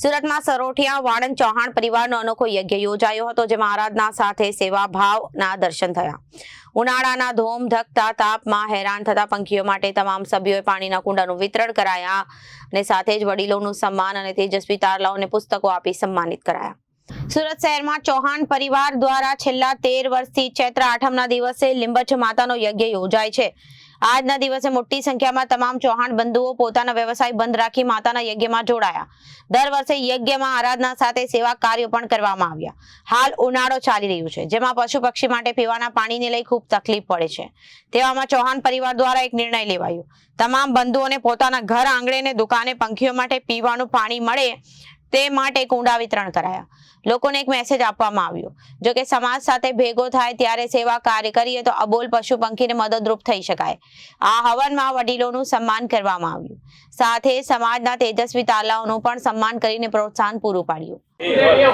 સુરતમાં સરોઠિયા વાણંદ ચૌહાણ પરિવારનો અનોખો યજ્ઞ યોજાયો હતો, જેમાં આરાધના સાથે સેવાભાવના દર્શન થયા. ઉનાળાના ધોમધકતા તાપમાં હેરાન થતા પંખીઓ માટે તમામ સભ્યોએ પાણીના કુંડાનું વિતરણ કરાયા અને સાથે જ વડીલોનું સન્માન અને તેજસ્વી તારલાઓને પુસ્તકો આપી સન્માનિત કરાયા. સુરત શહેરમાં ચૌહાણ પરિવાર દ્વારા છેલ્લા 13 વર્ષથી ચૈત્ર આઠમના દિવસે લીંબચ માતાનો યજ્ઞ યોજાય છે. આજના દિવસે મોટી સંખ્યામાં તમામ ચૌહાણ બંધુઓ પોતાના વ્યવસાય બંધ રાખી માતાના યજ્ઞમાં જોડાયા. દર વર્ષે યજ્ઞમાં આરાધના સાથે સેવા કાર્યો પણ કરવામાં આવ્યા. હાલ ઉનાળો ચાલી રહ્યું છે, જેમાં પશુ પક્ષી માટે પીવાના પાણીને લઈ ખૂબ તકલીફ પડે છે. તેવામાં ચૌહાણ પરિવાર દ્વારા એક નિર્ણય લેવાયો. તમામ બંધુઓને પોતાના ઘર આંગણે અને દુકાને પંખીઓ માટે પીવાનું પાણી મળે તે માટે કુંડા વિતરણ કરાયા. લોકોને એક મેસેજ આપવામાં આવ્યો, જો કે સમાજ સાથે ભેગો થાય ત્યારે સેવા કાર્ય કરીએ તો અબોલ પશુ પંખીને મદદરૂપ થઈ શકાય. આ હવનમાં વડીલોનું સન્માન કરવામાં આવ્યું. સાથે સમાજના તેજસ્વી તારલાઓનું પણ સન્માન કરીને પ્રોત્સાહન પૂરું પાડ્યું.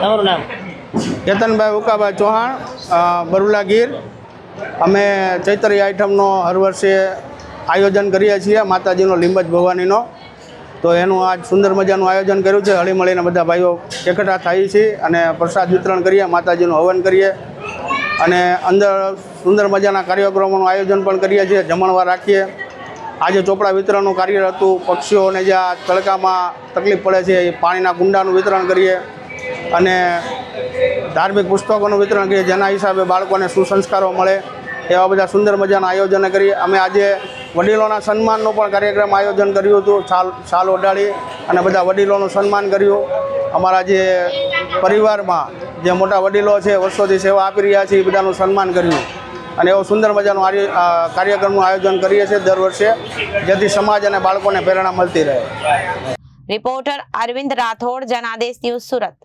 તમારું નામ? કેતનભાઈ ઉકાભાઈ ચૌહાણ, બરુલા ગીર. અમે ચૈત્રી આઈટમનો હર વર્ષે આયોજન કરીએ છીએ, માતાજીનો લીંબચ ભવાનીનો. તો એનું આજ સુંદર મજાનું આયોજન કર્યું છે. હળીમળીને બધા ભાઈઓ એકઠા થઈએ છીએ અને પ્રસાદ વિતરણ કરીએ, માતાજીનું હવન કરીએ અને અંદર સુંદર મજાના કાર્યક્રમોનું આયોજન પણ કરીએ છીએ, જમણવાર રાખીએ. આજે ચોપડા વિતરણનું કાર્ય હતું. પક્ષીઓને જ્યાં તડકામાં તકલીફ પડે છે એ પાણીના કુંડાનું વિતરણ કરીએ અને ધાર્મિક પુસ્તકોનું વિતરણ કરીએ, જેના હિસાબે બાળકોને સુસંસ્કારો મળે. એવા બધા સુંદર મજાના આયોજન કરીએ. અમે આજે વડીલોના સન્માનનું પણ કાર્યક્રમ આયોજન કર્યું હતું. શાલ ઓઢાડી અને બધા વડીલોનું સન્માન કર્યું. અમારા જે પરિવારમાં જે મોટા વડીલો છે, વર્ષોથી સેવા આપી રહ્યા છે, એ બધાનું સન્માન કર્યું અને એવો સુંદર મજાનું કાર્યક્રમનું આયોજન કરીએ છીએ દર વર્ષે, જેથી સમાજ અને બાળકોને પ્રેરણા મળતી રહે. Reporter Arvind Rathod, Janadesh news, Surat.